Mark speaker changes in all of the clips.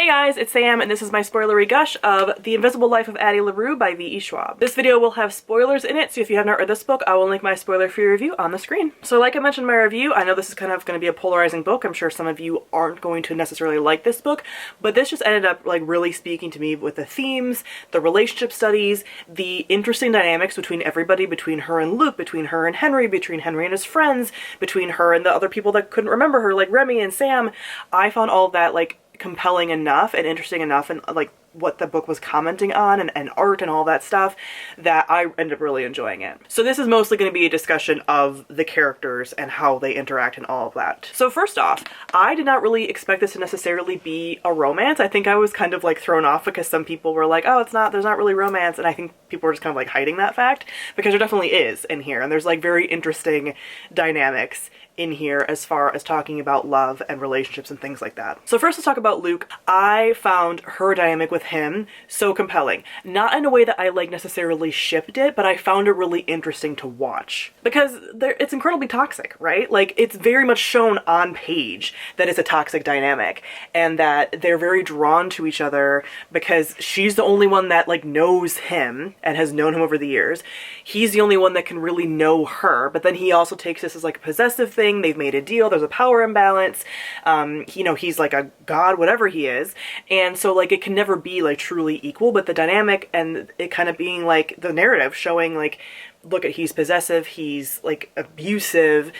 Speaker 1: Hey guys, it's Sam, and this is my spoilery gush of The Invisible Life of Addie LaRue by V E Schwab. This video will have spoilers in it, so if you have not read this book, I will link my spoiler-free review on the screen. So like I mentioned in my review, I know this is kind of going to be a polarizing book. I'm sure some of you aren't going to necessarily like this book, but this just ended up like really speaking to me with the themes, the relationship studies, the interesting dynamics between everybody, between her and Luke, between her and Henry and his friends, between her and the other people that couldn't remember her, like Remy and Sam. I found all of that like compelling enough and interesting enough, and like what the book was commenting on and art and all that stuff, that I ended up really enjoying it. So this is mostly going to be a discussion of the characters and how they interact and all of that. So first off, I did not really expect this to necessarily be a romance. I think I was kind of like thrown off because some people were like, oh, there's not really romance, and I think people were just kind of like hiding that fact, because there definitely is in here, and there's like very interesting dynamics in here as far as talking about love and relationships and things like that. So first, let's talk about Luke. I found her dynamic with him so compelling. Not in a way that I like necessarily shipped it, but I found it really interesting to watch. Because it's incredibly toxic, right? Like, it's very much shown on page that it's a toxic dynamic, and that they're very drawn to each other because she's the only one that like knows him and has known him over the years. He's the only one that can really know her, but then he also takes this as like a possessive thing. They've made a deal, there's a power imbalance, you know, he's like a god, whatever he is, and so like it can never be like truly equal. But the dynamic and it kind of being like the narrative showing like, look at, he's possessive, he's like abusive,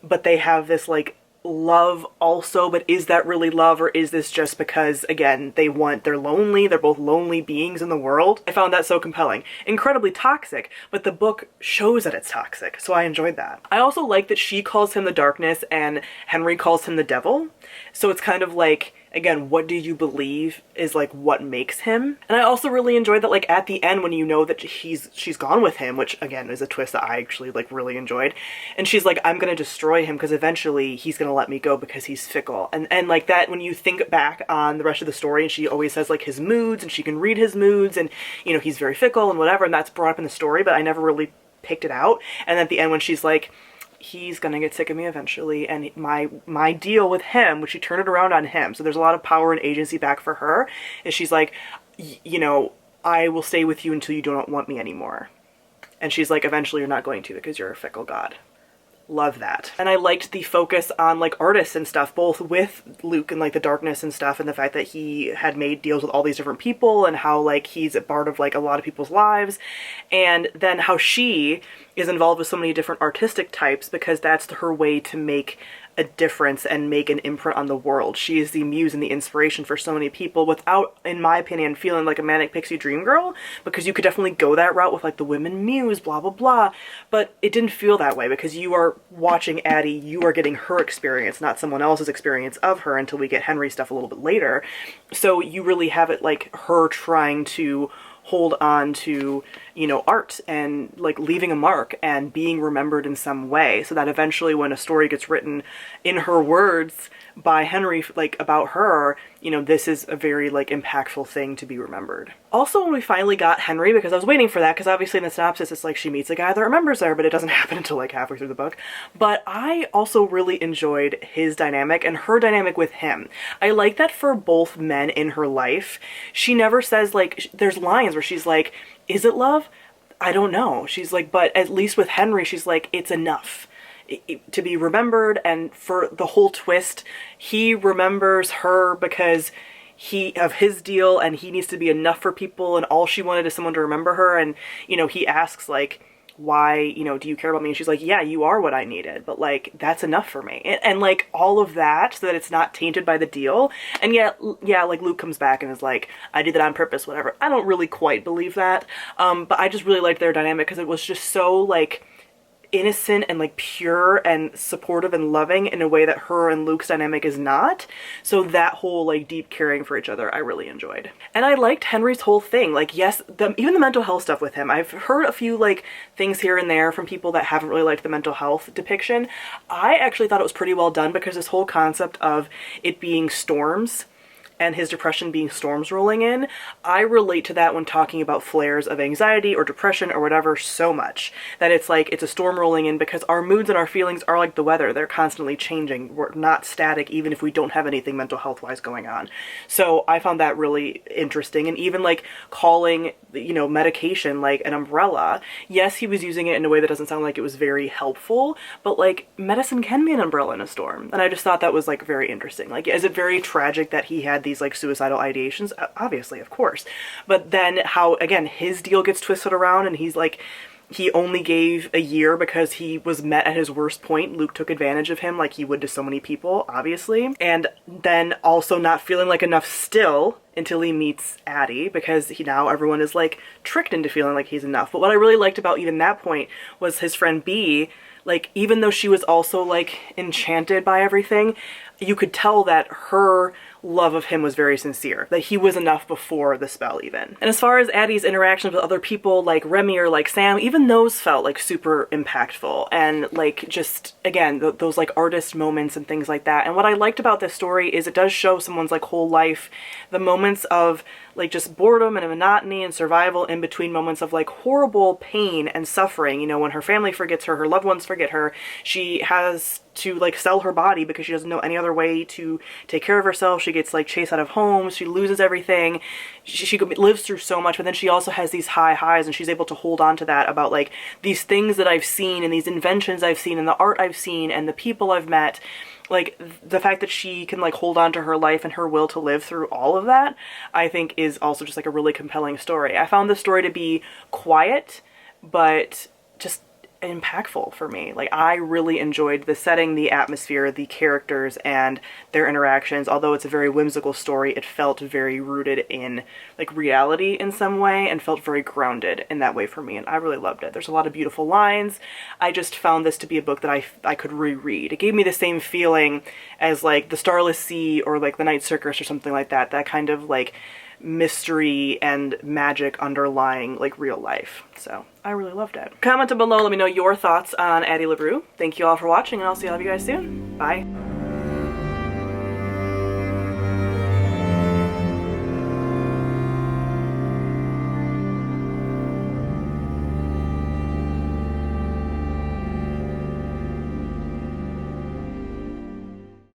Speaker 1: but they have this like love also, but is that really love, or is this just because, again, they're lonely, they're both lonely beings in the world? I found that so compelling. Incredibly toxic, but the book shows that it's toxic, so I enjoyed that. I also like that she calls him the darkness and Henry calls him the devil, so it's kind of like, again, what do you believe is like what makes him? And I also really enjoyed that like at the end when you know that she's gone with him, which again is a twist that I actually like really enjoyed, and she's like, I'm gonna destroy him because eventually he's gonna let me go because he's fickle. And like that, when you think back on the rest of the story, and she always says like his moods, and she can read his moods, and you know, he's very fickle and whatever, and that's brought up in the story, but I never really picked it out. And at the end when she's like, he's gonna get sick of me eventually, and my deal with him, which she turned it around on him, so there's a lot of power and agency back for her, and she's like, you know, I will stay with you until you don't want me anymore. And she's like, eventually you're not going to, because you're a fickle god. Love that. And I liked the focus on like artists and stuff, both with Luke and like the darkness and stuff, and the fact that he had made deals with all these different people, and how like he's a part of like a lot of people's lives, and then how she is involved with so many different artistic types because that's her way to make a difference and make an imprint on the world. She is the muse and the inspiration for so many people without, in my opinion, feeling like a manic pixie dream girl, because you could definitely go that route with like the women muse, blah blah blah, but it didn't feel that way because you are watching Addie, you are getting her experience, not someone else's experience of her, until we get Henry stuff a little bit later. So you really have it like her trying to hold on to, you know, art and like leaving a mark and being remembered in some way, so that eventually when a story gets written in her words by Henry, like about her, you know, this is a very like impactful thing to be remembered. Also, when we finally got Henry, because I was waiting for that, because obviously in the synopsis it's like she meets a guy that remembers her, but it doesn't happen until like halfway through the book. But I also really enjoyed his dynamic and her dynamic with him. I like that for both men in her life, she never says like, there's lines where she's like, is it love? I don't know. She's like, but at least with Henry, she's like, it's enough to be remembered. And for the whole twist, he remembers her because of his deal, and he needs to be enough for people, and all she wanted is someone to remember her. And, you know, he asks like, why, you know, do you care about me? And she's like, yeah, you are what I needed, but like, that's enough for me. And like all of that, so that it's not tainted by the deal. And yet, yeah, like Luke comes back and is like, I did that on purpose, whatever. I don't really quite believe that. But I just really liked their dynamic because it was just so like innocent and like pure and supportive and loving in a way that her and Luke's dynamic is not. So that whole like deep caring for each other I really enjoyed. And I liked Henry's whole thing. Like, yes, even the mental health stuff with him. I've heard a few like things here and there from people that haven't really liked the mental health depiction. I actually thought it was pretty well done, because this whole concept of it being storms and his depression being storms rolling in, I relate to that when talking about flares of anxiety or depression or whatever so much. That it's like it's a storm rolling in because our moods and our feelings are like the weather. They're constantly changing. We're not static even if we don't have anything mental health wise going on. So I found that really interesting. And even like calling, you know, medication like an umbrella. Yes, he was using it in a way that doesn't sound like it was very helpful, but like medicine can be an umbrella in a storm. And I just thought that was like very interesting. Like, is it very tragic that he had these like suicidal ideations? Obviously, of course. But then how, again, his deal gets twisted around and he's like, he only gave a year because he was met at his worst point. Luke took advantage of him like he would to so many people, obviously. And then also not feeling like enough still until he meets Addie, because now everyone is like tricked into feeling like he's enough. But what I really liked about even that point was his friend B, like, even though she was also like enchanted by everything, you could tell that her love of him was very sincere, that he was enough before the spell even. And as far as Addie's interactions with other people like Remy or like Sam, even those felt like super impactful and like just, again, those like artist moments and things like that. And what I liked about this story is it does show someone's like whole life, the moments of like just boredom and monotony and survival in between moments of like horrible pain and suffering. You know, when her family forgets her, her loved ones forget her, she has to like sell her body because she doesn't know any other way to take care of herself. She gets like chased out of homes, she loses everything, she lives through so much, but then she also has these high highs and she's able to hold on to that about like these things that I've seen and these inventions I've seen and the art I've seen and the people I've met. Like, the fact that she can like hold on to her life and her will to live through all of that, I think is also just like a really compelling story. I found the story to be quiet, but just impactful for me. Like, I really enjoyed the setting, the atmosphere, the characters, and their interactions. Although it's a very whimsical story, it felt very rooted in like reality in some way and felt very grounded in that way for me, and I really loved it. There's a lot of beautiful lines. I just found this to be a book that I could reread. It gave me the same feeling as like The Starless Sea or like The Night Circus or something like that. That kind of like mystery and magic underlying like real life. So I really loved it. Comment below, let me know your thoughts on Addie LaRue. Thank you all for watching, and I'll see all of you guys soon. Bye.